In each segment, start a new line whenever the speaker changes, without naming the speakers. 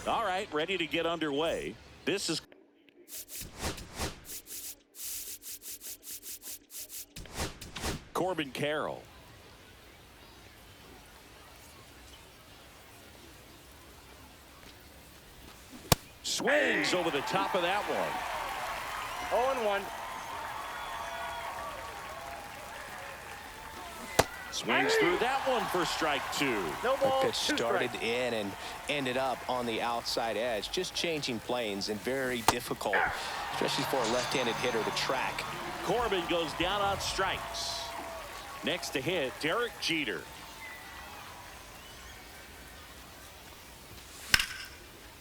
All right, ready to get underway. This is Corbin Carroll. Swings over the top of that one.
0-1.
Swings through that one for strike two.
No ball,
The pitch
two
started
strikes.
in and ended up on the outside edge, just changing planes and very difficult, especially for a left-handed hitter to track.
Corbin goes down on strikes. Next to hit, Derek Jeter.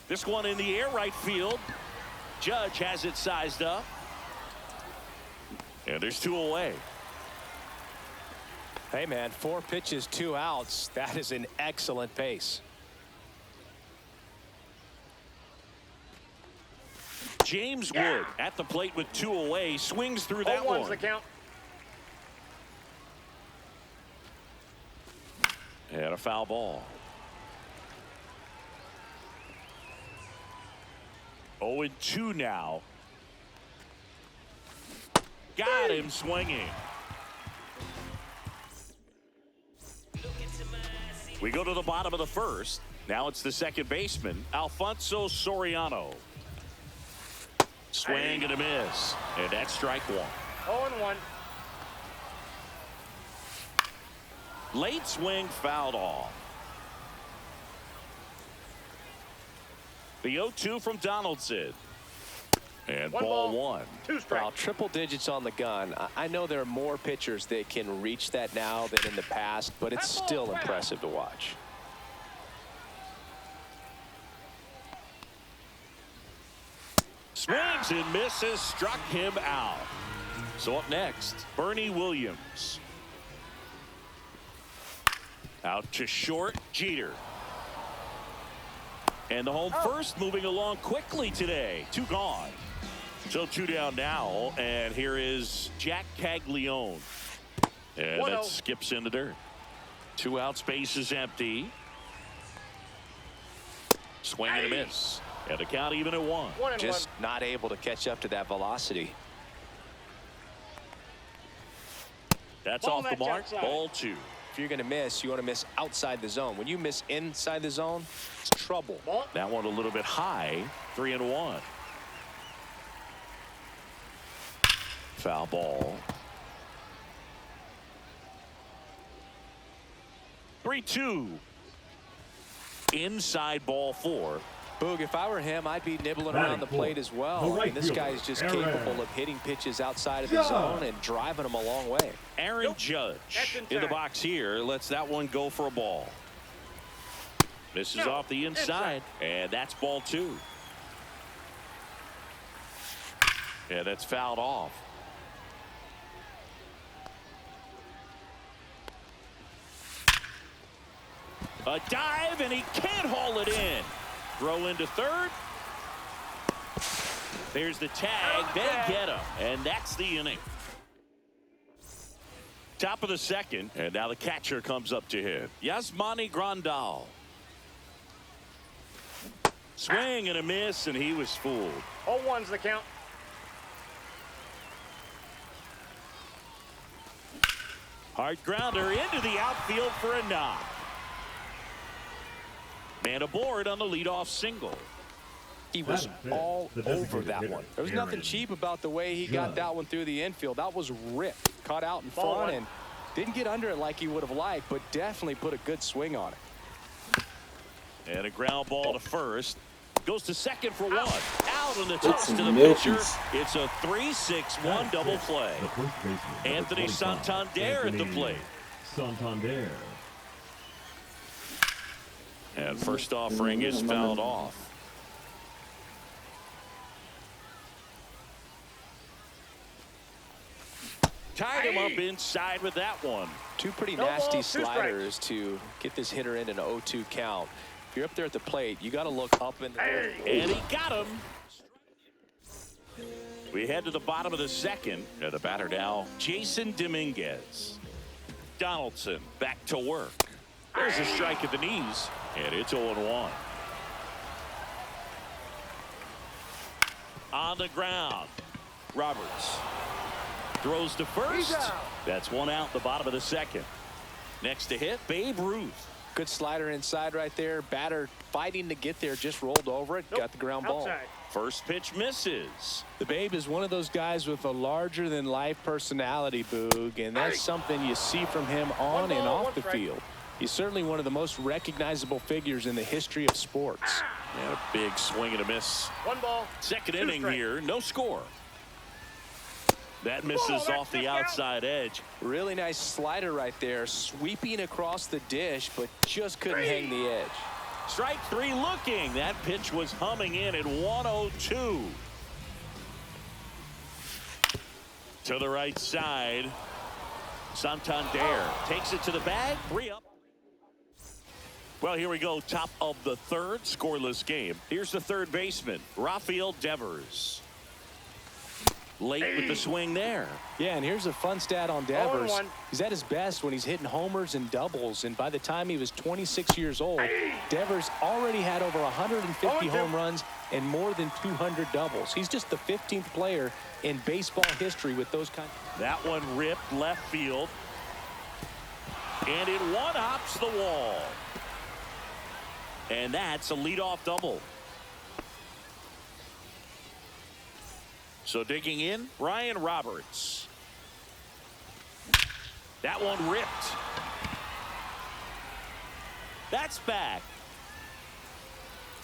This one in the air, right field. Judge has it sized up. And there's two away.
Hey, man, 4 pitches, 2 outs. That is an excellent pace.
James Wood at the plate with 2 away. Swings through that
0-1's
one.
the count.
And a foul ball. 0-2 now. Got him swinging. We go to the bottom of the first. Now it's the second baseman, Alfonso Soriano. Swing and a miss. And that's strike one.
0-1.
Late swing fouled off. The 0-2 from Donaldson. And ball one.
2 strikes.
Well, triple digits on the gun. I know there are more pitchers that can reach that now than in the past, but it's still impressive to watch.
Swings and misses, struck him out. So up next, Bernie Williams. Out to short, Jeter. And the home first moving along quickly today. 2 gone. So 2 down now, and here is Jack Caglione. And that skips into dirt. 2 out, space is empty. Swing and a miss. And the count even at 1.
Just not able to catch up to that velocity.
That's
Ball
off the mark.
outside.
Ball 2.
If you're going to miss, you want to miss outside the zone. When you miss inside the zone, it's trouble.
That one a little bit high. 3-1. Foul ball. 3-2. Inside ball 4.
Boog, if I were him, I'd be nibbling around the plate as well. I mean, this guy is just capable of hitting pitches outside of the zone and driving them a long way.
Aaron Judge in the box here. Lets that one go for a ball. Misses off the inside, and that's ball 2. Yeah, that's fouled off. A dive, and he can't haul it in. Throw into third. There's the tag. They get him, and that's the inning. Top of the second, and now the catcher comes up to hit. Yasmani Grandal. Swing and a miss, and he was fooled.
0-1's the count.
Hard grounder into the outfield for a knock. Man aboard on the leadoff single.
He was all over that one. There was nothing cheap about the way he got that one through the infield. That was ripped, caught out in front, and didn't get under it like he would have liked, but definitely put a good swing on it.
And a ground ball to first. Goes to second for 1. Out on the toss to the pitcher. It's a 3-6-1 double play. Anthony Santander at the plate.
Santander.
And first offering is fouled off. Tied him up inside with that one.
2 pretty nasty sliders to get this hitter in an 0-2 count. If you're up there at the plate, you got to look up in the air.
And he got him. We head to the bottom of the second. And the batter now, Jason Dominguez. Donaldson back to work. There's a strike at the knees, and it's 0-1. on the ground. Roberts throws to first. That's one out, the bottom of the second. Next to hit, Babe Ruth.
Good slider inside right there. Batter fighting to get there, just rolled over it, got the ground ball.
First pitch misses.
The Babe is one of those guys with a larger-than-life personality, Boog, and that's something you see from him on and off the field. He's certainly one of the most recognizable figures in the history of sports.
And a big swing and a miss.
1 ball.
Second inning here, no score. That misses off the outside edge.
Really nice slider right there, sweeping across the dish, but just couldn't hang the edge.
Strike 3 looking. That pitch was humming in at 102. To the right side. Santander takes it to the bag. 3 up. Well, here we go. Top of the third, scoreless game. Here's the third baseman, Rafael Devers. Late with the swing there.
Yeah, and here's a fun stat on Devers.
0-1.
He's at his best when he's hitting homers and doubles, and by the time he was 26 years old, Devers already had over 150 home runs and more than 200 doubles. He's just the 15th player in baseball history with those kinds.
That one ripped left field. And it one-hops the wall. And that's a leadoff double. So digging in, Ryan Roberts. That one ripped. That's back.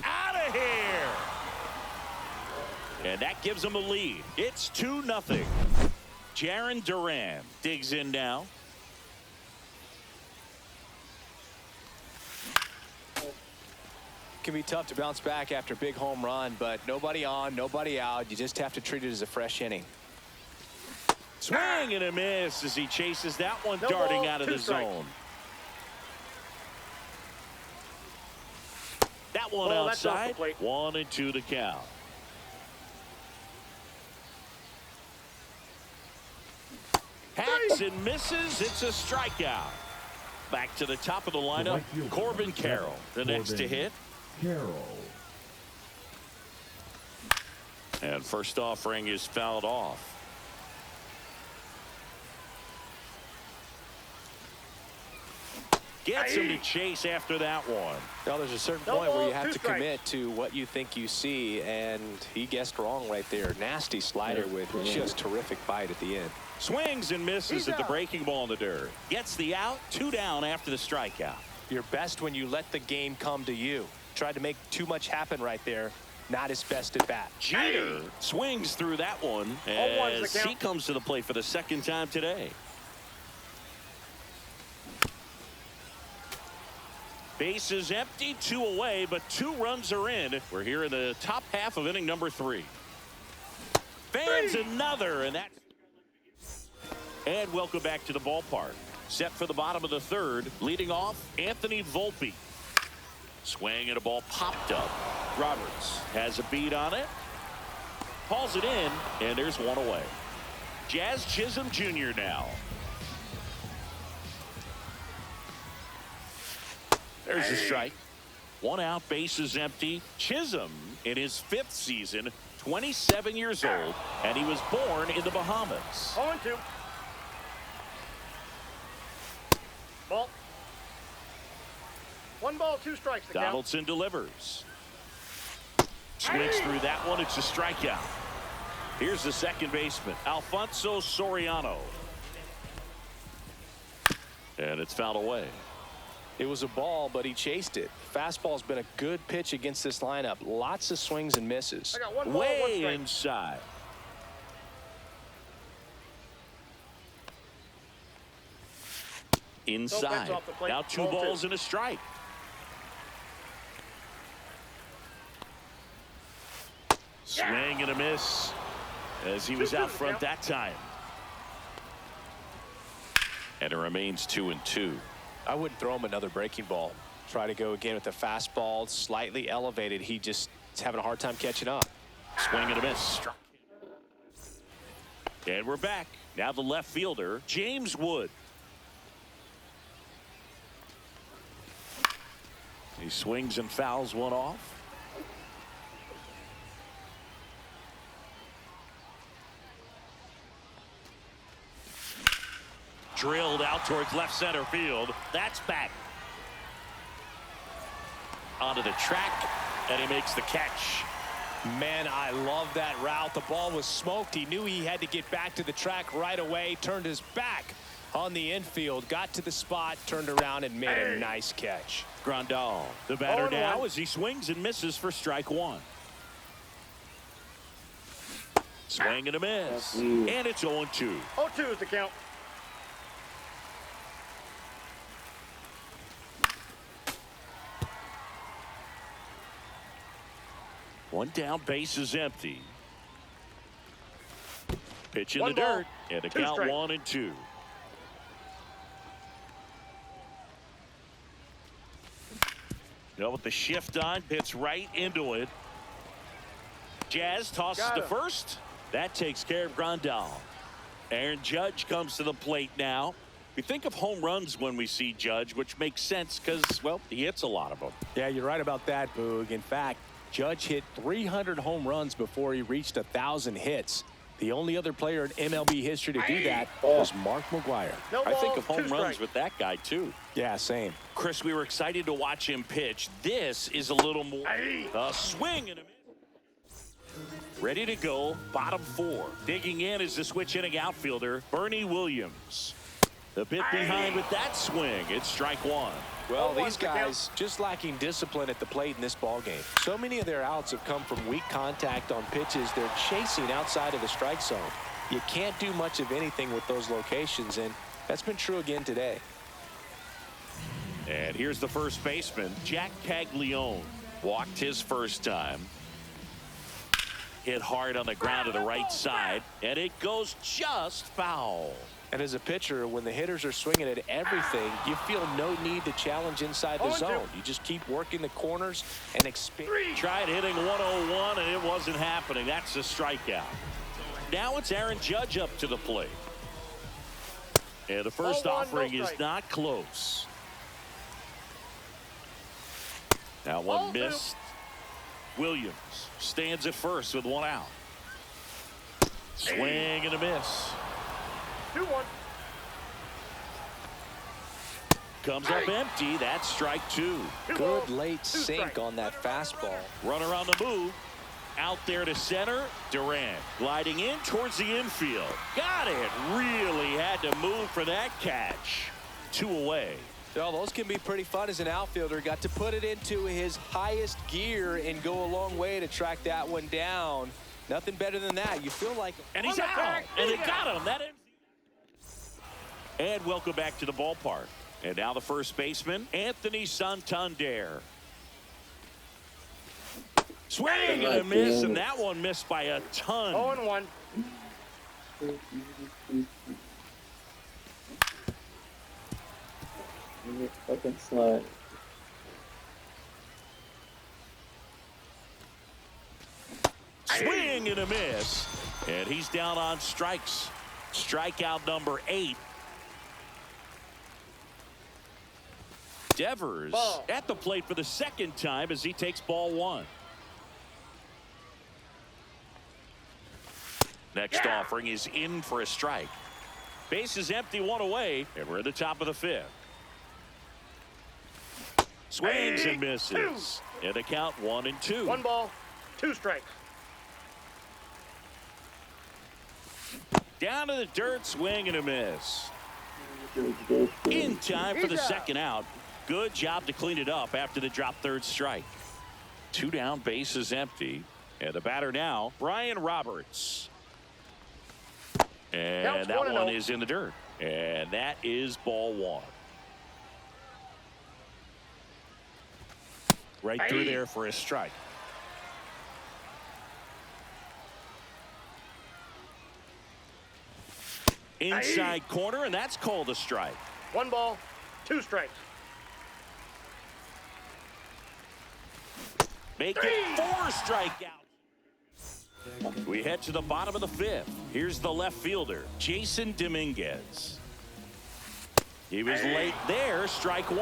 Out of here. And that gives them a lead. It's 2-0. Jarren Duran digs in now.
Can be tough to bounce back after a big home run, but nobody on, nobody out. You just have to treat it as a fresh inning.
Swing and a miss as he chases that one darting out of the zone. That one outside. 1-2 to count. Hacks and misses. It's a strikeout. Back to the top of the lineup, Corbin Carroll. The next to hit.
Carroll.
And first offering is fouled off. Gets him to chase after that one.
Well, there's a certain point where you have to commit to what you think you see, and he guessed wrong right there. Nasty slider with just terrific bite at the end.
Swings and misses at the breaking ball in the dirt. Gets the out, 2 down after the strikeout.
You're best when you let the game come to you. Tried to make too much happen right there. Not his best at bat.
Jeter swings through that one as he comes to the plate for the second time today. Base is empty, 2 away, but 2 runs are in. We're here in the top half of inning number 3. Fans another, and welcome back to the ballpark. Set for the bottom of the third, leading off Anthony Volpe. Swing and a ball popped up. Roberts has a beat on it. Hauls it in, and there's 1 away. Jazz Chisholm Jr. now. There's a strike. 1 out, base is empty. Chisholm in his 5th season, 27 years old, and he was born in the Bahamas.
0-2. Ball. 1 ball, 2 strikes.
Donaldson delivers. Swings through that one. It's a strikeout. Here's the second baseman, Alfonso Soriano. And it's fouled away.
It was a ball, but he chased it. Fastball's been a good pitch against this lineup. Lots of swings and misses.
I got 1 ball,
way
1 strike.
inside. Inside. Now 2 balls and a strike. Swing and a miss as he was out front that time. And it remains 2-2.
I wouldn't throw him another breaking ball. Try to go again with the fastball, slightly elevated. He just is having a hard time catching up.
Swing and a miss. And we're back. Now the left fielder, James Wood. He swings and fouls one off. drilled out towards left center field. That's back onto the track, and he makes the catch.
Man, I love that route. The ball was smoked. He knew he had to get back to the track right away, turned his back on the infield, got to the spot, turned around, and made a nice catch.
Grandal, the batter now, as he swings and misses for strike one. Swing and a miss, and it's 0-2.
0-2 is the count.
One down, base is empty. Pitch in
One
the
ball,
dirt, and the
2
count
strikes.
1-2. Now with the shift on, hits right into it. Jazz tosses to first. That takes care of Grandal. Aaron Judge comes to the plate now. We think of home runs when we see Judge, which makes sense because, well, he hits a lot of them.
Yeah, you're right about that, Boog. In fact, Judge hit 300 home runs before he reached 1,000 hits. The only other player in MLB history to do that was Mark McGwire.
No
I think
ball,
of home
2
runs
strikes.
with that guy, too.
Yeah, same.
Chris, we were excited to watch him pitch. This is a little more a swing and a miss. Ready to go, bottom 4. Digging in is the switch inning outfielder, Bernie Williams. The bit behind with that swing. It's strike one.
Well, these guys just lacking discipline at the plate in this ball game. So many of their outs have come from weak contact on pitches they're chasing outside of the strike zone. You can't do much of anything with those locations, and that's been true again today.
And here's the first baseman, Jack Caglione. Walked his first time. Hit hard on the ground to the right side, and it goes just foul.
And as a pitcher, when the hitters are swinging at everything, you feel no need to challenge inside the zone. You just keep working the corners and expand.
Tried hitting 101, and it wasn't happening. That's a strikeout. Now it's Aaron Judge up to the plate. And the first offering is not close. That one missed. Williams stands at first with one out. Swing and a miss.
2-1.
Comes up empty. That's strike two.
Good late sink on that fastball.
Runner on the move. Out there to center. Durant gliding in towards the infield. Got it. Really had to move for that catch. 2 away.
Well, those can be pretty fun as an outfielder. Got to put it into his highest gear and go a long way to track that one down. Nothing better than that. You feel like...
And he's out. And they got him. That ends. And welcome back to the ballpark. And now the first baseman, Anthony Santander. Swing and a miss, and that one missed by a ton.
0-1.
Fucking slut.
Swing and a miss. And he's down on strikes. Strikeout number 8. Devers at the plate for the second time as he takes ball 1. Next offering is in for a strike. Base is empty, 1 away, and we're at the top of the 5th. Swings and misses. And the count 1-2.
1 ball, 2 strikes.
Down to the dirt, swing and a miss. In time for the second out. Good job to clean it up after the drop third strike. 2 down, base is empty. And the batter now, Brian Roberts. And that one is in the dirt. And that is ball 1. Right through there for a strike. Inside corner, and that's called a strike.
1 ball, 2 strikes.
Make it 4 strikeouts. We head to the bottom of the 5th. Here's the left fielder, Jason Dominguez. He was late there, strike 1.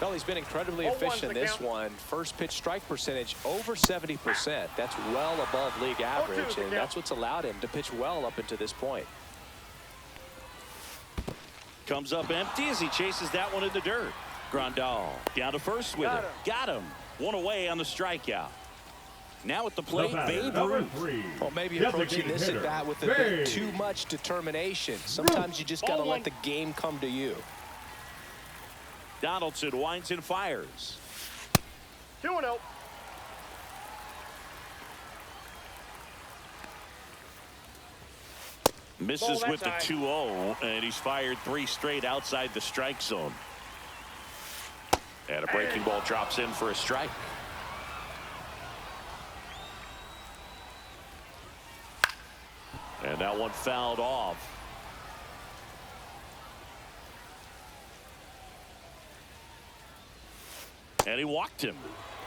Well, he's been incredibly efficient in this one. First pitch strike percentage over 70%. That's well above league average, and that's what's allowed him to pitch well up until this point.
comes up empty as he chases that one in the dirt. Grandal down to first with it. Got him. One away on the strikeout. Now at the plate, Babe Ruth.
Well, maybe approaching this at bat with a bit too much determination. Sometimes you just got to let the game come to you.
Donaldson winds and fires.
2-0.
Misses with the 2-0, and he's fired 3 straight outside the strike zone. And a breaking ball drops in for a strike. And that one fouled off. And he walked him.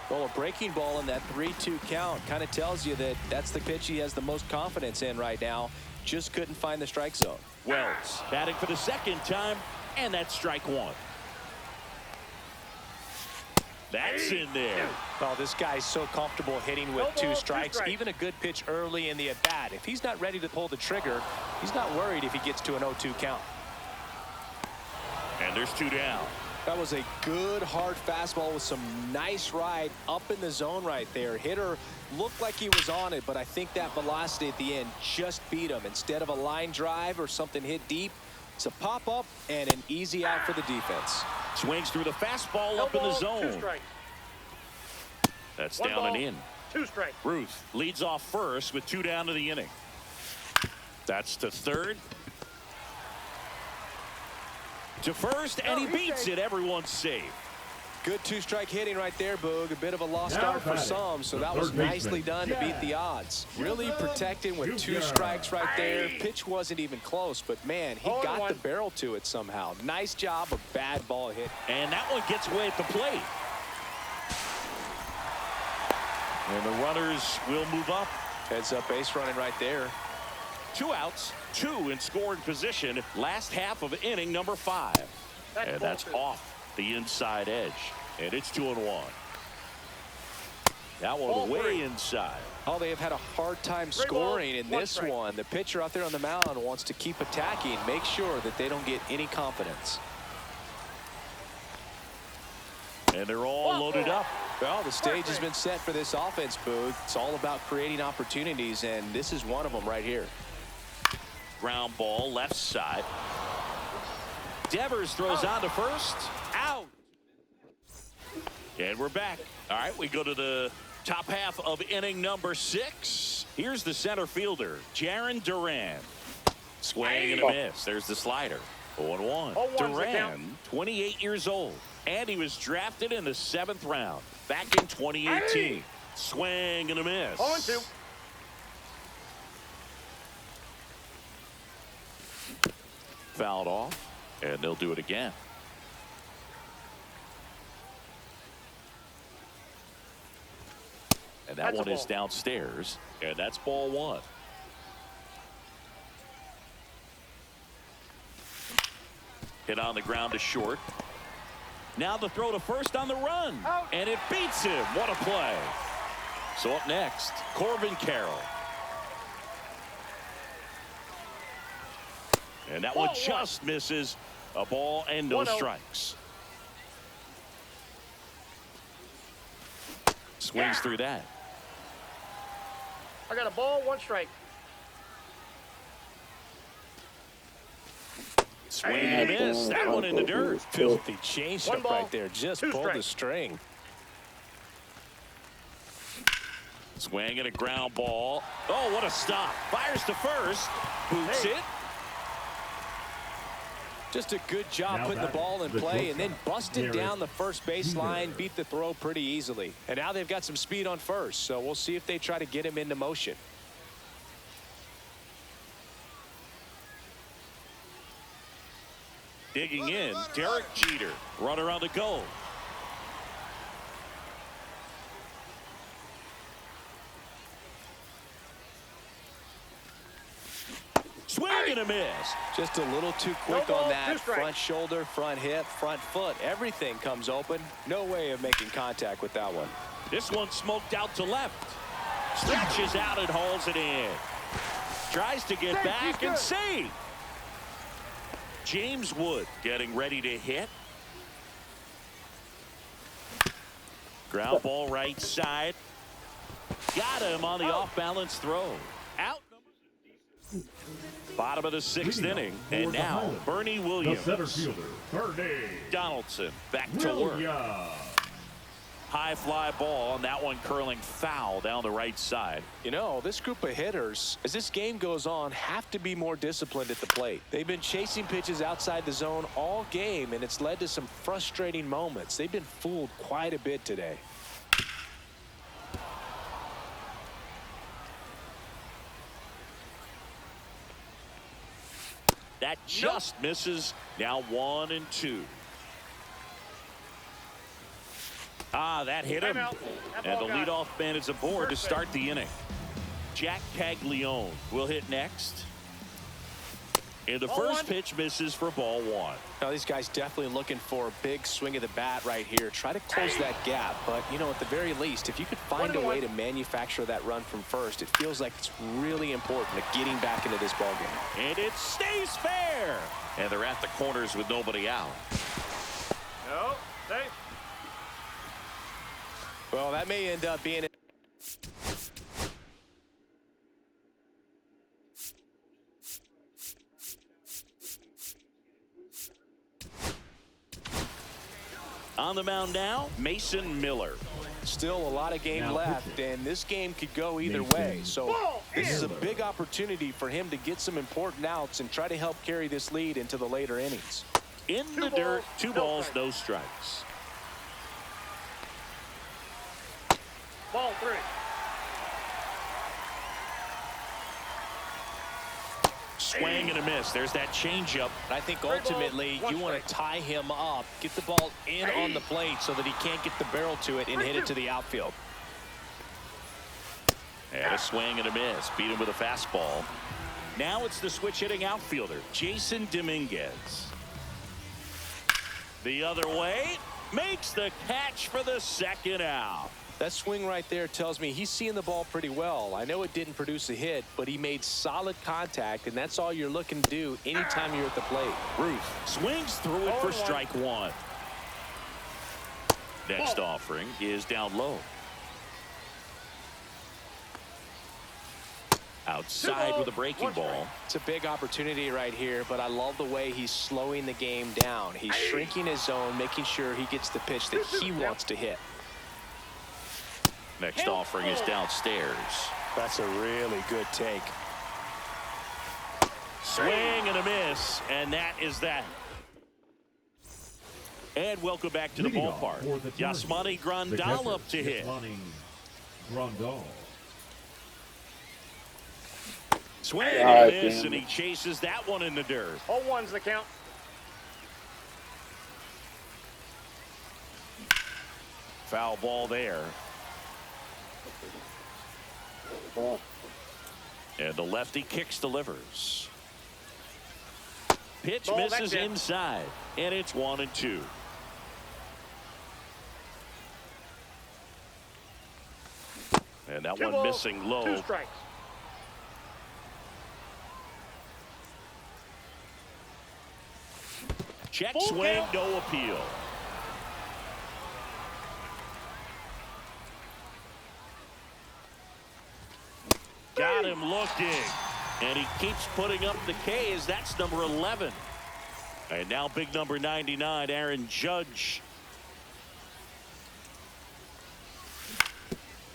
Well, a breaking ball in that 3-2 count kind of tells you that that's the pitch he has the most confidence in right now. Just couldn't find the strike zone.
Wells batting for the second time, and that's strike 1. That's in there.
Oh, this guy's so comfortable hitting with 2 strikes. Even a good pitch early in the at-bat. If he's not ready to pull the trigger, he's not worried if he gets to an 0-2 count.
And there's 2 down.
That was a good hard fastball with some nice ride up in the zone right there. Hitter looked like he was on it, but I think that velocity at the end just beat him. Instead of a line drive or something hit deep, it's a pop-up and an easy out for the defense.
Swings through the fastball up in the zone.
2 strikes.
That's
1
down
ball,
and in.
2 strikes.
Ruth leads off first with 2 down to the inning. That's to third. To first, and he beats it. Everyone's safe.
Good 2-strike hitting right there, Boog. A bit of a lost start for some, so that was nicely done to beat the odds. Really protecting with 2 strikes right there. Pitch wasn't even close, but man, he got the barrel to it somehow. Nice job, a bad ball hit.
And that one gets away at the plate. And the runners will move up.
Heads up base running right there.
2 outs, 2 in scoring position. Last half of inning number 5. And that's off the inside edge. And it's 2-1. That one way inside.
Oh, they have had a hard time scoring in this one. The pitcher out there on the mound wants to keep attacking, make sure that they don't get any confidence.
And they're all loaded up.
Well, the stage has been set for this offense, Boog. It's all about creating opportunities, and this is one of them right here.
Ground ball left side. Devers throws on to first. Out. And we're back. All right, we go to the top half of inning number 6. Here's the center fielder, Jarren Duran. Swing and a miss. There's the slider. 0-1. Duran, 28 years old. And he was drafted in the 7th round back in 2018. Swing and a miss.
0-2.
Fouled off, and they'll do it again. And that one is downstairs, and that's ball 1. Hit on the ground to short. Now the throw to first on the run, and it beats him. What a play. So up next, Corbin Carroll. And that one just misses. A ball and no strikes. Swings through that.
I got a ball, 1 strike.
Swing and a miss. That one in the dirt.
Filthy changeup right there. Just pulled the string.
Swing and a ground ball. Oh, what a stop. Fires to first. Boots it.
Just a good job putting the ball in play and then busted down the first baseline, beat the throw pretty easily. And now they've got some speed on first, so we'll see if they try to get him into motion.
Digging in, Derek Jeter. Runner on the go. Swing and a miss.
Just a little too quick on that. Front shoulder, front hip, front foot. Everything comes open. No way of making contact with that one.
This one smoked out to left. Stretches out and hauls it in. Tries to get back and save. James Wood getting ready to hit. Ground ball right side. Got him on the off-balance throw. Out. Bottom of the 6th inning. And now Bernie Williams.
The center fielder, Bernie
Donaldson back to work. High fly ball, and that one curling foul down the right side.
You know, this group of hitters, as this game goes on, have to be more disciplined at the plate. They've been chasing pitches outside the zone all game, and it's led to some frustrating moments. They've been fooled quite a bit today.
That just misses. Now 1-2. That hit him. And the leadoff man is aboard to start the inning. Jack Caglione will hit next. And the first pitch misses for ball 1.
Now, these guys definitely looking for a big swing of the bat right here. Try to close that gap. But, you know, at the very least, if you could find a way to manufacture that run from first, it feels like it's really important to getting back into this ball game.
And it stays fair. And they're at the corners with nobody out.
No, safe.
Well, that may end up being it.
On the mound now, Mason Miller.
Still a lot of game left, and this game could go either way. So this is a big opportunity for him to get some important outs and try to help carry this lead into the later innings.
In the dirt, 2 balls, no strikes.
Ball 3.
Swing and a miss. There's that changeup.
I think ultimately you want to tie him up, get the ball in on the plate so that he can't get the barrel to it and hit it to the outfield.
And a swing and a miss. Beat him with a fastball. Now it's the switch hitting outfielder, Jason Dominguez. The other way, makes the catch for the 2nd out.
That swing right there tells me he's seeing the ball pretty well. I know it didn't produce a hit, but he made solid contact, and that's all you're looking to do anytime you're at the plate.
Ruth swings through it for strike 1. Next offering is down low. Outside with a breaking ball.
It's a big opportunity right here, but I love the way he's slowing the game down. He's shrinking his zone, making sure he gets the pitch that he wants to hit.
Next offering is downstairs.
That's a really good take.
Swing and a miss, and that is that. And welcome back to the ballpark. Yasmani Grandal up to hit. Swing and a miss, and he chases that one in the dirt.
0-1's the count.
Foul ball there. And the lefty kicks, delivers. Pitch misses inside, and it's 1-2. And that one missing low.
2 strikes.
Check swing, no appeal. Got him looking, and he keeps putting up the K's. That's number 11. And now big number 99, Aaron Judge.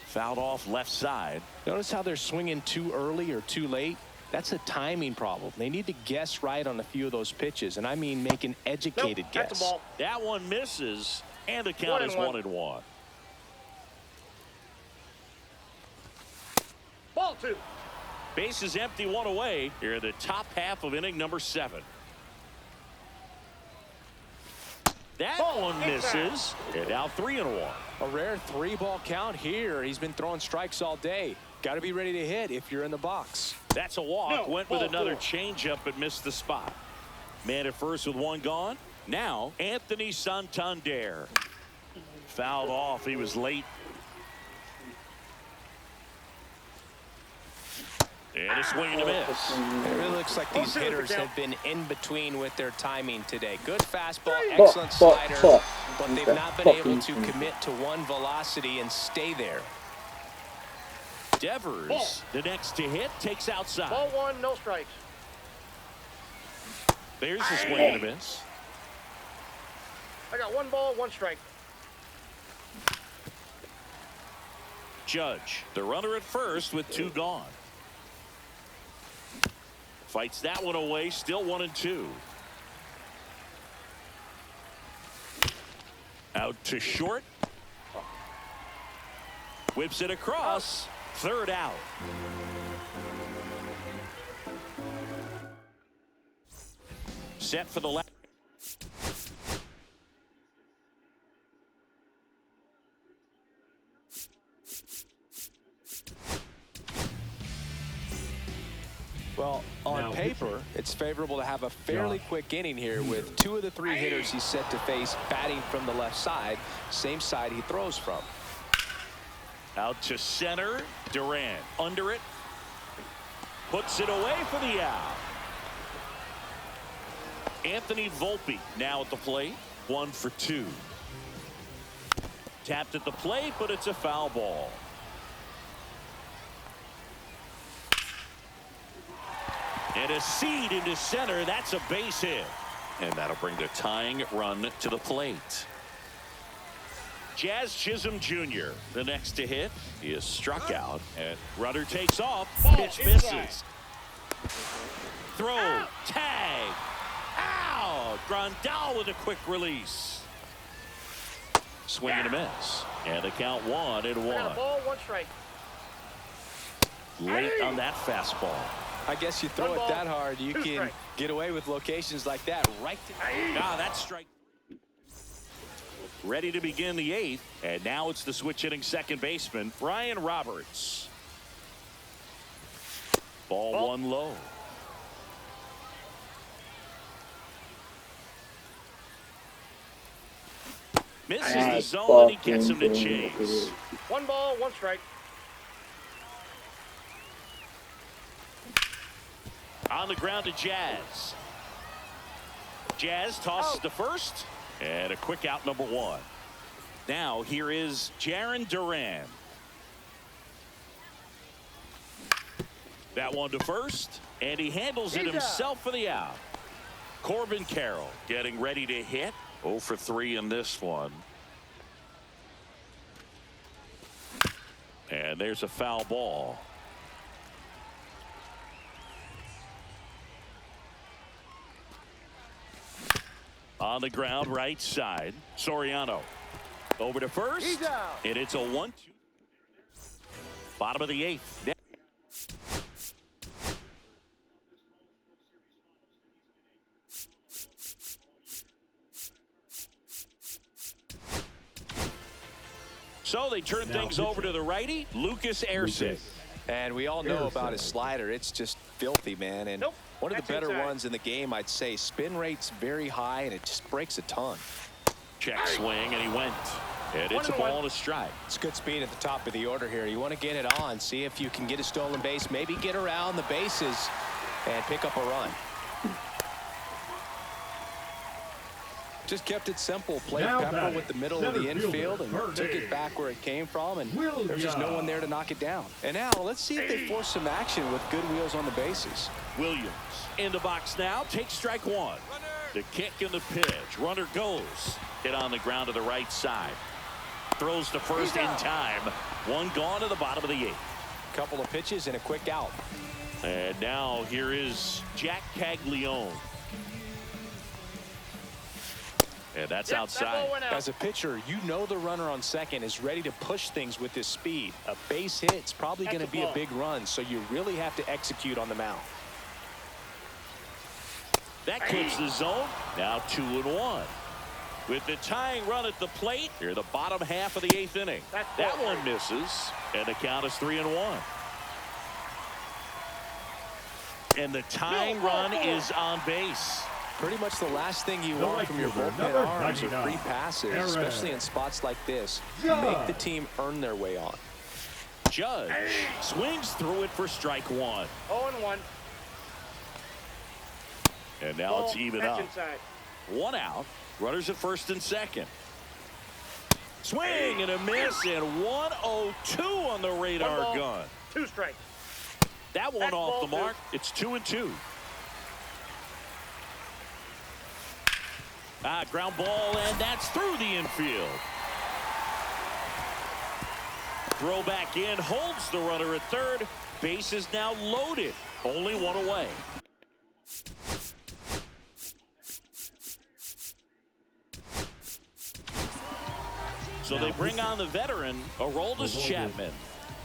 Fouled off left side.
Notice how they're swinging too early or too late. That's a timing problem. They need to guess right on a few of those pitches, and I mean make an educated guess.
That's a ball.
That one misses, and the count is 1-1.
Ball 2.
Base is empty, 1 away. Here in the top half of inning number 7. That one misses, and now 3-1.
A rare 3-ball count here. He's been throwing strikes all day. Got to be ready to hit if you're in the box.
That's a walk. Went with another changeup but missed the spot. Man at first with 1 gone. Now Anthony Santander. Fouled off. He was late. And a swing and a miss.
It really looks like these hitters have been in between with their timing today. Good fastball,
Ball,
excellent
ball,
slider,
ball.
but they've not been able to commit to one velocity and stay there.
Devers, the next to hit, takes outside.
Ball 1, no strikes.
There's a swing and a miss.
I got 1 ball, 1 strike.
Judge, the runner at first with 2 gone. Fights that one away, still 1-2. Out to short. Whips it across. 3rd out. Set for the left.
Well, on paper, it's favorable to have a fairly quick inning here with 2 of the 3 hitters he's set to face batting from the left side, same side he throws from.
Out to center. Duran under it. Puts it away for the out. Anthony Volpe now at the plate. 1 for 2. Tapped at the plate, but it's a foul ball. And a seed into center. That's a base hit. And that'll bring the tying run to the plate. Jazz Chisholm Jr., the next to hit. He is struck out. And runner takes off. Pitch misses. Throw. Tag. Out. Grandal with a quick release. Swing and a miss. And the count 1-1.
I got a ball, 1 strike.
Late on that fastball.
I guess you throw it that hard, you can get away with locations like that right to
That's strike. Ready to begin the 8th, and now it's the switch hitting second baseman, Brian Roberts. Ball 1 low. Misses the zone, and he gets him to chase.
1 ball, 1 strike.
On the ground to Jazz. Jazz tosses to first, and a quick out, number 1. Now here is Jarren Duran. That one to first, and he handles it himself for the out. Corbin Carroll getting ready to hit. 0 for 3 in this one. And there's a foul ball. On the ground, right side. Soriano over to first, and it's a 1-2. Bottom of the 8th. So they turn things over to the righty, Lucas Erceg.
And we all know about his slider. It's just filthy, man. And one of the better ones in the game, I'd say. Spin rate's very high, and it just breaks a ton.
Check swing, and he went. And it's a ball and a strike.
It's good speed at the top of the order here. You want to get it on, see if you can get a stolen base, maybe get around the bases and pick up a run. Just kept it simple. Played Pepper with the middle of the infield and took it back where it came from, and there's just no one there to knock it down. And now let's see if they force some action with good wheels on the bases.
Williams in the box now, takes strike 1. The kick and the pitch. Runner goes. Hit on the ground to the right side. Throws to first in time. 1 gone to the bottom of the 8th.
Couple of pitches and a quick out.
And now here is Jack Caglione. And that's outside.
As a pitcher, you know the runner on second is ready to push things with his speed. A base hit, it's probably going to be a big run, so you really have to execute on the mound.
That clips the zone. Now 2-1. With the tying run at the plate, here the bottom half of the 8th inning. That one misses, and the count is 3-1. And the tying run is on base.
Pretty much the last thing you want from your bullpen arms are free passes, especially in spots like this. Make the team earn their way on.
Judge swings through it for strike one.
0-1.
And now
Ball,
it's even
catch
up.
inside.
One out. Runners at first and second. Swing and a miss, and 102 on the radar
One ball,
gun.
2 strikes.
That one
That's
off the
ball
mark. It's 2-2. Ground ball, and that's through the infield. Throw back in, holds the runner at third. Base is now loaded. Only one away. So they bring on the veteran, Aroldis Chapman.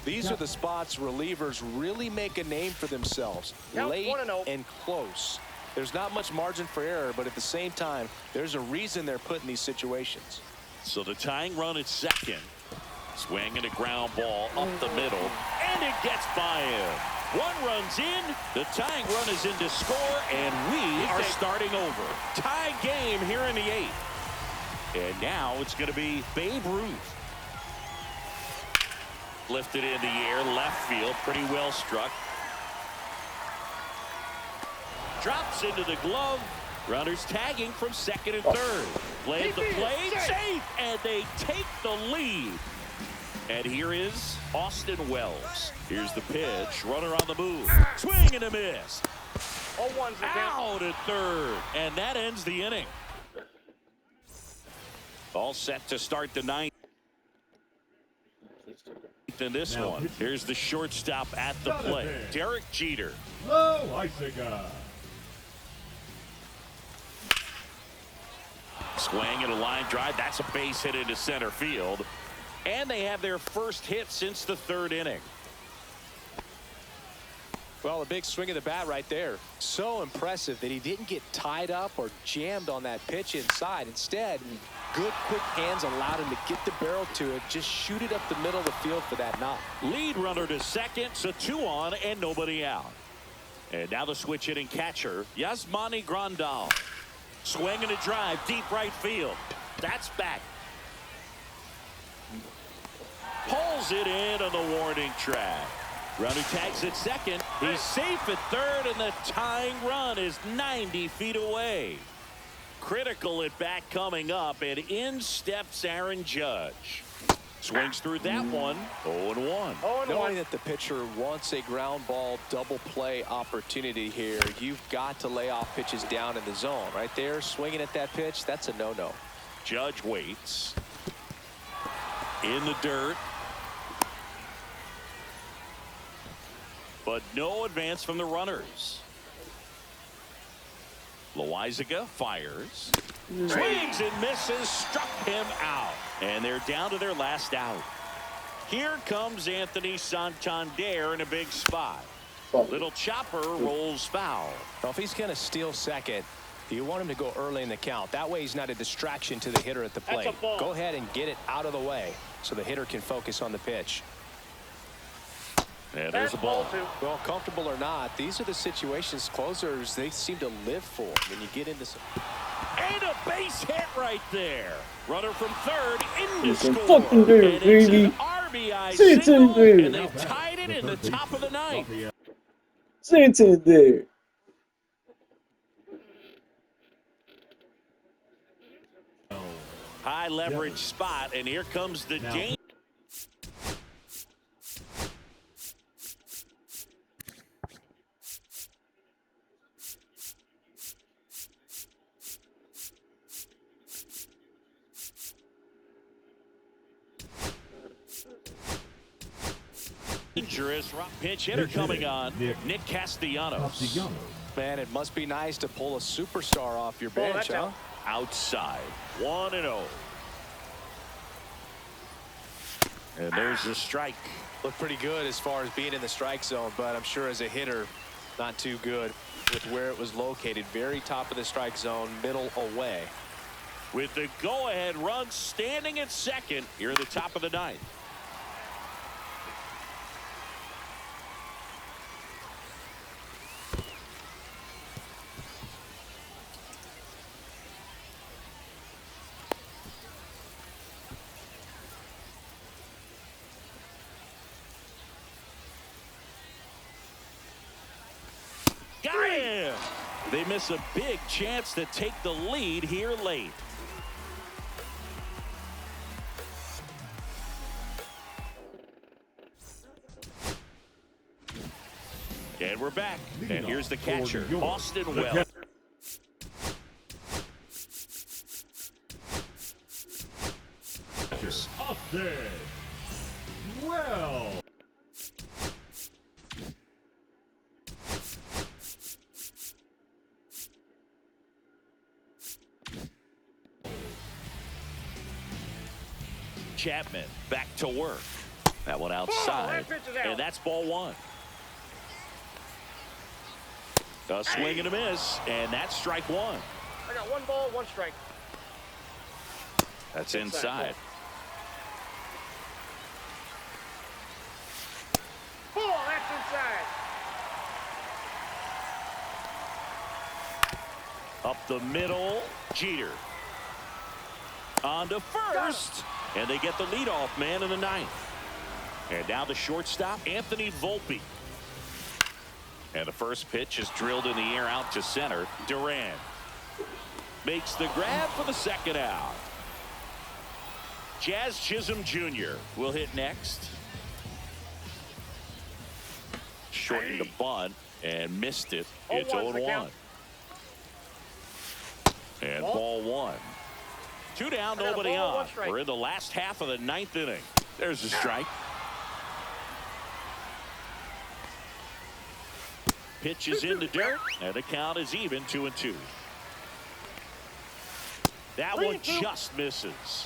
These are the spots relievers really make a name for themselves.
Count
Late
1-0.
and close. There's not much margin for error, but at the same time, there's a reason they're put in these situations.
So the tying run at second. Swing and a ground ball up the middle, and it gets by him. One runs in, the tying run is in to score, and we are starting over. Tie game here in the 8th. And now it's going to be Babe Ruth. Lifted in the air, left field, pretty well struck. Drops into the glove. Runners tagging from second and third. Play at the plate, safe, and they take the lead. And here is Austin Wells. Here's the pitch. Runner on the move. Swing and a miss.
0-1's the count.
Out at third. And that ends the inning. All set to start the 9th. In this one, here's the shortstop at the plate. Derek Jeter.
Loizaga.
Swing and a line drive. That's a base hit into center field. And they have their first hit since the 3rd inning.
Well, a big swing of the bat right there. So impressive that he didn't get tied up or jammed on that pitch inside. Instead, good quick hands allowed him to get the barrel to it, just shoot it up the middle of the field for that knock.
Lead runner to second, so 2 on and nobody out. And now the switch hitting catcher, Yasmani Grandal. Swing and a drive, deep right field. That's back. Pulls it in on the warning track. Runner tags at second. He's safe at third, and the tying run is 90 feet away. Critical at bat coming up, and in steps Aaron Judge. Swings through that one. 0-1.
0-1.
Knowing that the pitcher wants a ground ball double play opportunity here, you've got to lay off pitches down in the zone. Right there, swinging at that pitch, that's a no-no.
Judge waits. In the dirt. But no advance from the runners. Loizaga fires. Swings and misses. Struck him out. And they're down to their last out. Here comes Anthony Santander in a big spot. Little chopper rolls foul.
Well, if he's going to steal second, you want him to go early in the count. That way he's not a distraction to the hitter at the plate.
That's a ball.
Go ahead and get it out of the way so the hitter can focus on the pitch.
And there's a ball.
2.
Well, comfortable or not, these are the situations closers they seem to live for when you get into some.
And a base hit right there. Runner from third in
You
to
can
score.
fucking do it,
And it's
baby.
an RBI
Santander.
single, and they've tied it in the top of the 9th.
Santander.
High leverage spot, and here comes the game. Dangerous pinch hitter coming on. Nick Castellanos.
Man, it must be nice to pull a superstar off your bench,
that's
huh?
out.
Outside. 1-0. And there's the strike.
Looked pretty good as far as being in the strike zone, but I'm sure as a hitter, not too good with where it was located. Very top of the strike zone, middle away.
With the go-ahead run standing at second here in the top of the 9th. They miss a big chance to take the lead here late. And we're back. And here's the catcher, Austin Wells.
Austin Wells.
Chapman back to work. That one outside. And that's ball one. A swing and a miss, and that's strike one.
I got 1 ball, 1 strike.
That's inside.
Oh, that's inside.
Up the middle, Jeter. On to first, and they get the leadoff man in the 9th. And now the shortstop, Anthony Volpe. And the first pitch is drilled in the air out to center. Duran makes the grab for the second out. Jazz Chisholm Jr. will hit next. Shortened the bunt and missed it. It's 0-1. And ball one. 2 down, nobody on. We're in the last half of the 9th inning. There's a strike. Pitch is in the dirt, and the count is even, 2-2. That one just misses.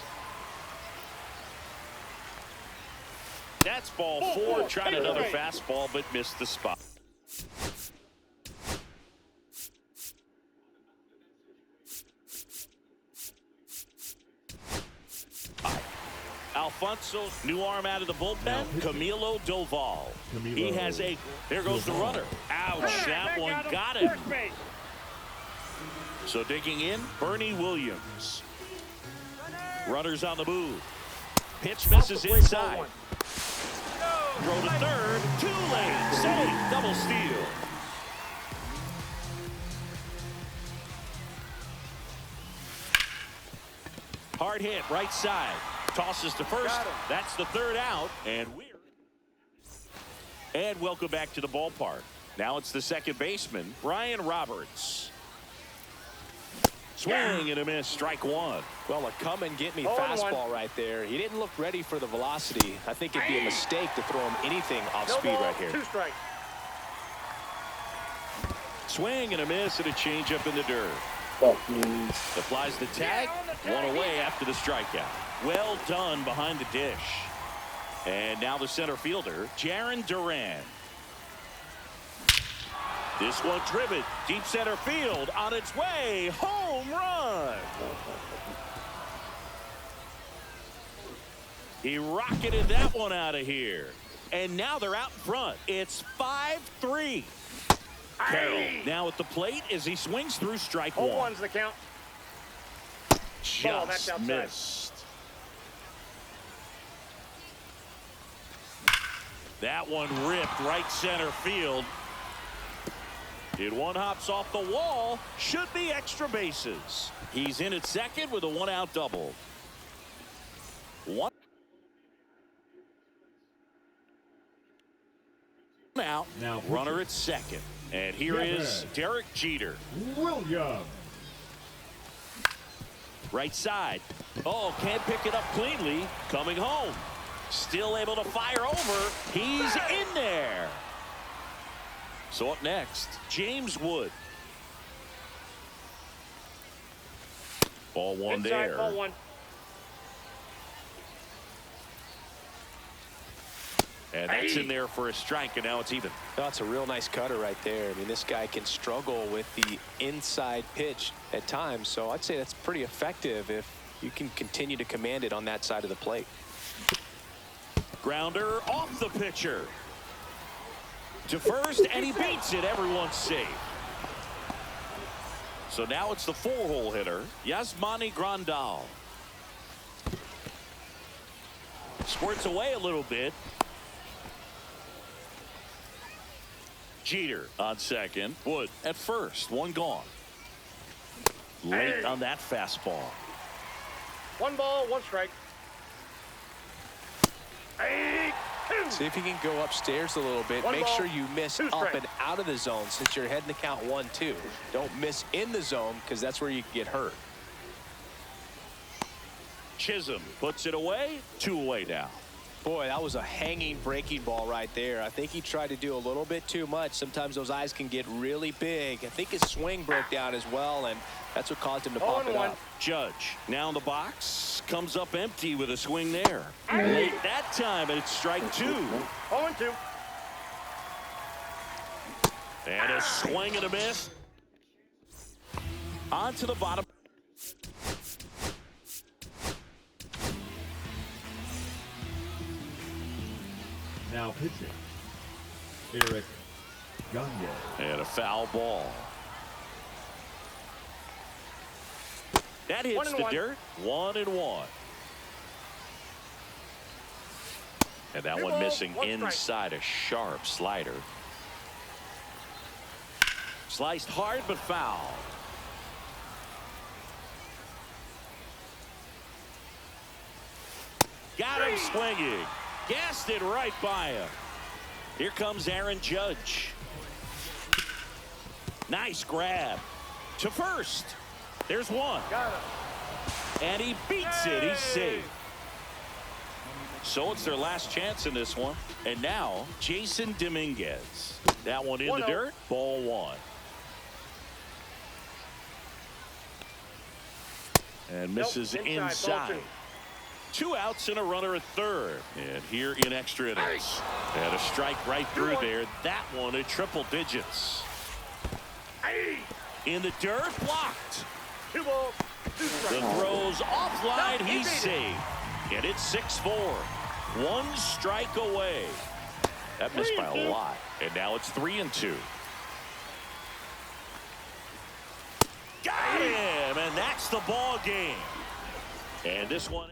That's ball 4. Tried another fastball, but missed the spot. Alfonso, new arm out of the bullpen, Camilo Doval. He has a, there goes the runner. Ouch, that one got him. So digging in, Bernie Williams. Runners on the move. Pitch misses inside. Throw to third, too late. Save, double steal. Hard hit, right side. Tosses to first. That's the 3rd out. And welcome back to the ballpark. Now it's the second baseman, Ryan Roberts. Swing and a miss, strike one.
Well, a come and get me fastball right there. He didn't look ready for the velocity. I think it'd be a mistake to throw him anything off speed right here.
2 strikes.
Swing and a miss and a changeup in the dirt. Applies the tag. One away after the strikeout. Well done behind the dish. And now the center fielder, Jarren Duran. This one driven deep center field on its way. Home run. He rocketed that one out of here. And now they're out in front. It's 5-3. Carroll now at the plate as he swings through strike one.
0-1's the count.
Just missed. That one ripped right center field. It one hops off the wall. Should be extra bases. He's in at second with a 1-out double. One out. Now runner at second. And here is Derek Jeter.
Williams.
Right side. Oh, can't pick it up cleanly. Coming home. Still able to fire over. He's in there. So up next, James Wood. Ball one
inside,
there.
ball 1.
And that's in there for a strike, and now it's even.
That's a real nice cutter right there. I mean, this guy can struggle with the inside pitch at times, so I'd say that's pretty effective if you can continue to command it on that side of the plate.
Grounder off the pitcher. To first, and he beats it. Everyone's safe. So now it's the 4-hole hitter, Yasmani Grandal. Squirts away a little bit. Jeter on second. Wood at first. One gone. Late on that fastball.
1 ball, 1 strike.
See if you can go upstairs a little bit. Make sure you miss up and out of the zone since you're heading to count 1-2. Don't miss in the zone because that's where you can get hurt.
Chisholm puts it away. 2 away now.
Boy, that was a hanging breaking ball right there. I think he tried to do a little bit too much. Sometimes those eyes can get really big. I think his swing broke down as well, and that's what caused him to pop it up.
Judge now in the box, comes up empty with a swing there. Late that time, and it's strike 2.
0-2.
And a swing and a miss. On to the bottom.
Now pitching, Eric Gagne.
And a foul ball. That hits the dirt. 1-1. And that one missing inside a sharp slider. Sliced hard but foul. Got him swinging. Gassed it right by him. Here comes Aaron Judge. Nice grab to first. There's one.
Got it.
And he beats it. He's safe. So it's their last chance in this one. And now Jason Dominguez. That one in the dirt. Ball 1. And misses inside. 2 outs and a runner at third. And here in extra innings. And a strike right through there. That one at triple digits. In the dirt, blocked.
2 balls, 2 strikes.
The throw's offline. He's safe. And it's 6-4. 1 strike away. That missed by a lot. And now it's 3-2. Got him. And that's the ball game. And this one.